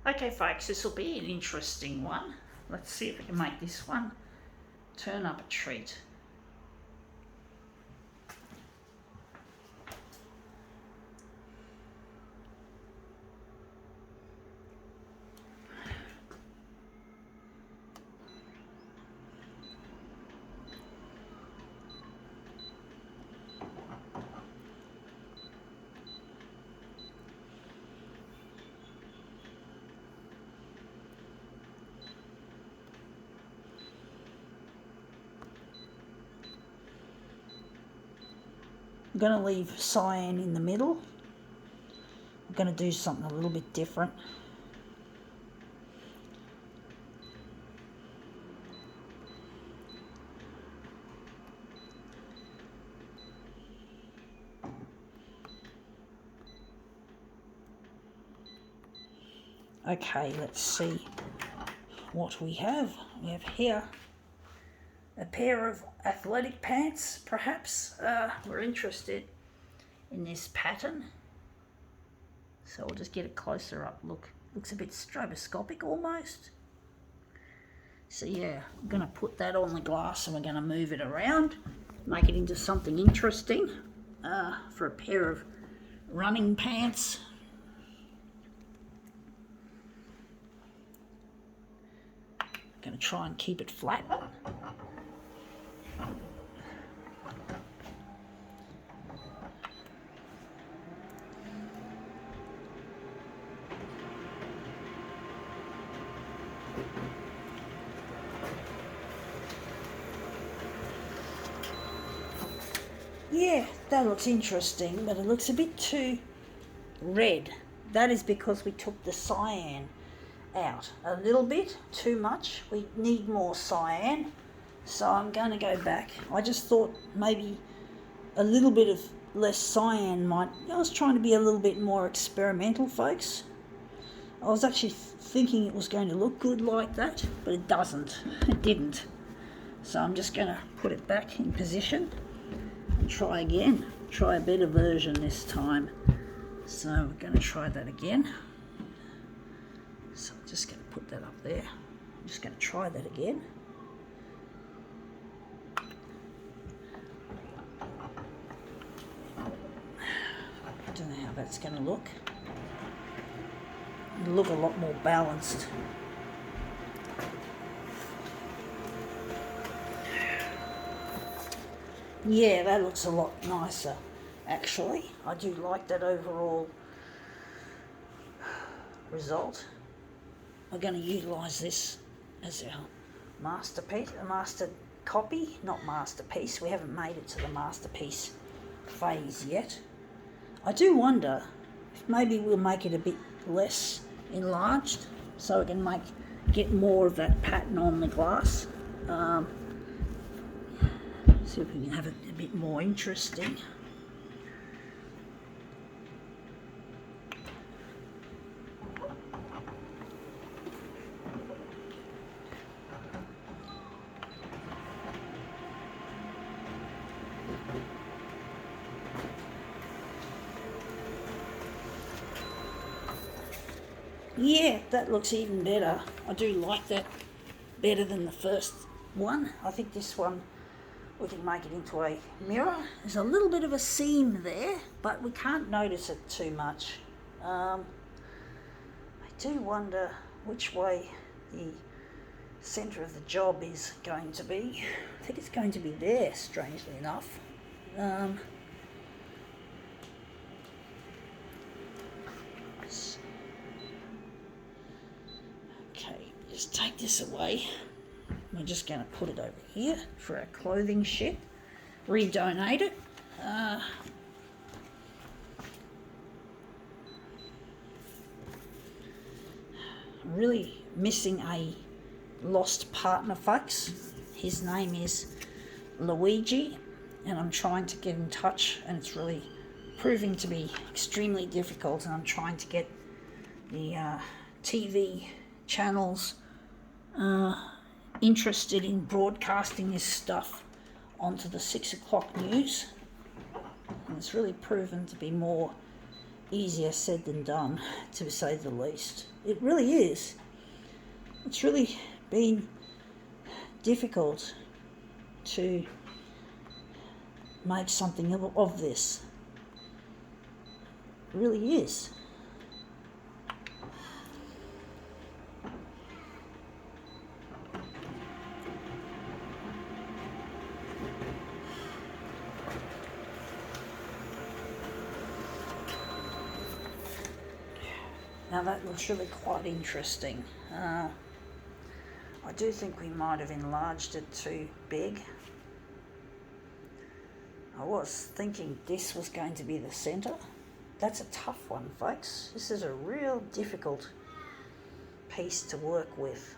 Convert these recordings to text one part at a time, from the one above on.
Okay folks, this will be an interesting one. Let's see if we can make this one turn up a treat. I'm going to leave cyan in the middle. I'm going to do something a little bit different. Okay, let's see what we have. We have here a pair of athletic pants, perhaps. We're interested in this pattern. So we'll just get a closer up look. Looks a bit stroboscopic almost. So yeah, I'm going to put that on the glass and we're going to move it around, make it into something interesting for a pair of running pants. I'm going to try and keep it flat. Yeah, that looks interesting, but it looks a bit too red. That is because we took the cyan out a little bit too much. We need more cyan, so I'm going to go back. I just thought maybe a little bit of less cyan might... I was trying to be a little bit more experimental, folks. I was actually thinking it was going to look good like that, but it doesn't. It didn't. So I'm just going to put it back in position and try again. Try a better version this time. So we're going to try that again. So I'm just going to put that up there. I'm just going to try that again. I don't know how that's going to look. It'll look a lot more balanced. Yeah, that looks a lot nicer, actually. I do like that overall result. We're going to utilise this as our masterpiece, a master copy, not masterpiece. We haven't made it to the masterpiece phase yet. I do wonder if maybe we'll make it a bit less enlarged so we can get more of that pattern on the glass. See if we can have it a bit more interesting. Yeah, that looks even better. I do like that better than the first one. I think this one, we can make it into a mirror. There's a little bit of a seam there, but we can't notice it too much. I do wonder which way the centre of the job is going to be. I think it's going to be there, strangely enough. Okay, just take this away. We're just going to put it over here for our clothing shed. Redonate it. Really missing a lost partner, folks. His name is Luigi, and I'm trying to get in touch, and it's really proving to be extremely difficult, and I'm trying to get the TV channels interested in broadcasting this stuff onto the 6 o'clock news. And it's really proven to be more easier said than done, to say the least. It really is. It's really been difficult to make something of this. It really is. Now that looks really quite interesting. I do think we might have enlarged it too big. I was thinking this was going to be the centre. That's a tough one, folks. This is a real difficult piece to work with,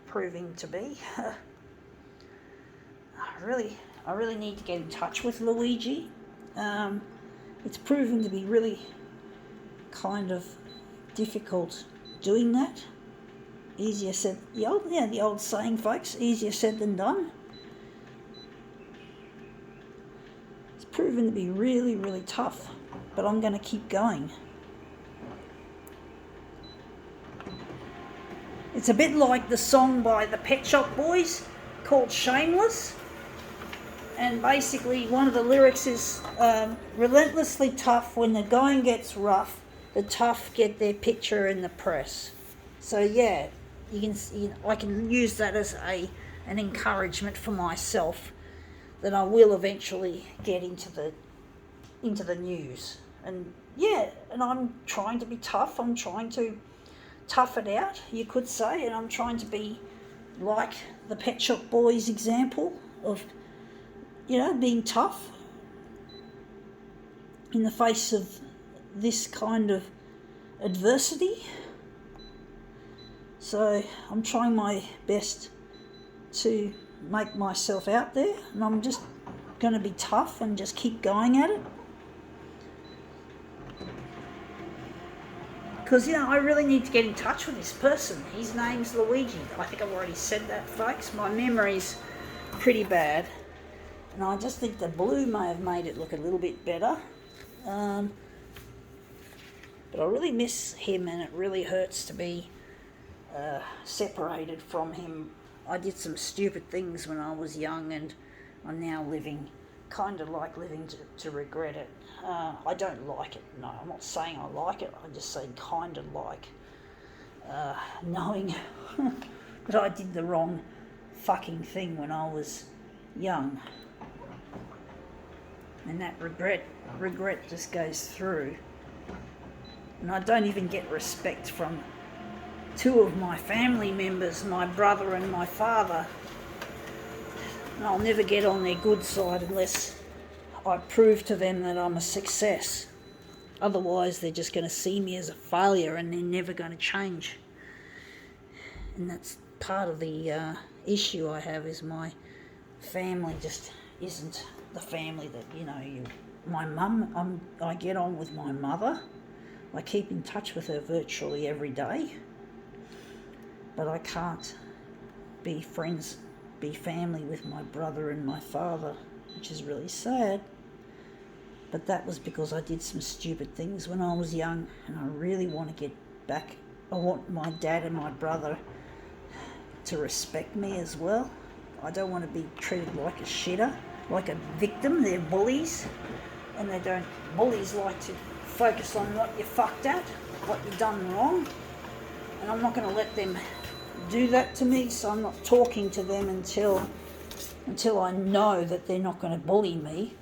proving to be. I really need to get in touch with Luigi. It's proven to be really kind of difficult doing that. Easier said, the old saying, folks, easier said than done. It's proven to be really, really tough, but I'm going to keep going. It's a bit like the song by the Pet Shop Boys called Shameless. And basically one of the lyrics is, relentlessly tough when the going gets rough, the tough get their picture in the press. So yeah, I can use that as an encouragement for myself that I will eventually get into the news. And yeah, and I'm trying to be tough. I'm trying to tough it out, you could say, and I'm trying to be like the Pet Shop Boys example of, being tough in the face of this kind of adversity. So I'm trying my best to make myself out there, and I'm just going to be tough and just keep going at it. Because, I really need to get in touch with this person. His name's Luigi. I think I've already said that, folks. My memory's pretty bad. And I just think the blue may have made it look a little bit better. But I really miss him, and it really hurts to be separated from him. I did some stupid things when I was young, and I'm now living to regret it. I don't like it. No, I'm not saying I like it. I just say kind of like knowing that I did the wrong fucking thing when I was young. And that regret just goes through. And I don't even get respect from two of my family members, my brother and my father. And I'll never get on their good side unless I prove to them that I'm a success. Otherwise, they're just going to see me as a failure, and they're never going to change. And that's part of the issue I have, is my family just isn't the family that, my mum, I get on with my mother. I keep in touch with her virtually every day. But I can't be family with my brother and my father, which is really sad. But that was because I did some stupid things when I was young, and I really want to get back. I want my dad and my brother to respect me as well. I don't want to be treated like a shitter, like a victim. They're bullies, and bullies like to focus on what you fucked at, what you've done wrong, and I'm not going to let them do that to me, so I'm not talking to them until I know that they're not going to bully me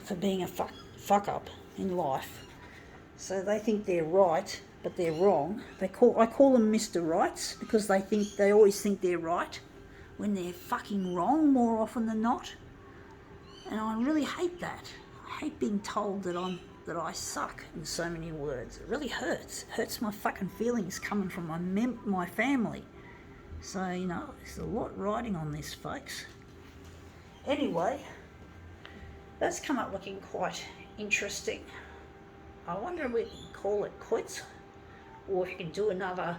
for being a fuck up in life. So they think they're right, but they're wrong. I call them Mr. Rights, because they always think they're right when they're fucking wrong more often than not. And I really hate that. I hate being told that I suck, in so many words. It really hurts. It hurts my fucking feelings coming from my family. So, there's a lot riding on this, folks. Anyway, that's come up looking quite interesting. I wonder if we can call it quits, or if you can do another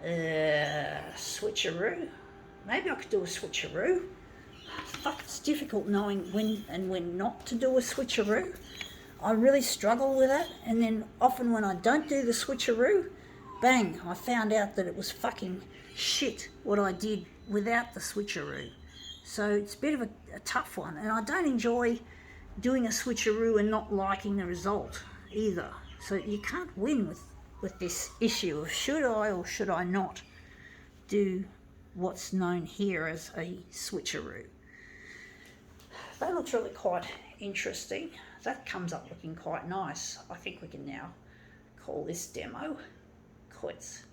switcheroo. Maybe I could do a switcheroo. Fuck, it's difficult knowing when and when not to do a switcheroo. I really struggle with that, and then often when I don't do the switcheroo, bang, I found out that it was fucking shit what I did without the switcheroo. So it's a bit of a tough one, and I don't enjoy doing a switcheroo and not liking the result either. So you can't win with this issue of should I or should I not do what's known here as a switcheroo. That looks really quite interesting. That comes up looking quite nice. I think we can now call this demo quits.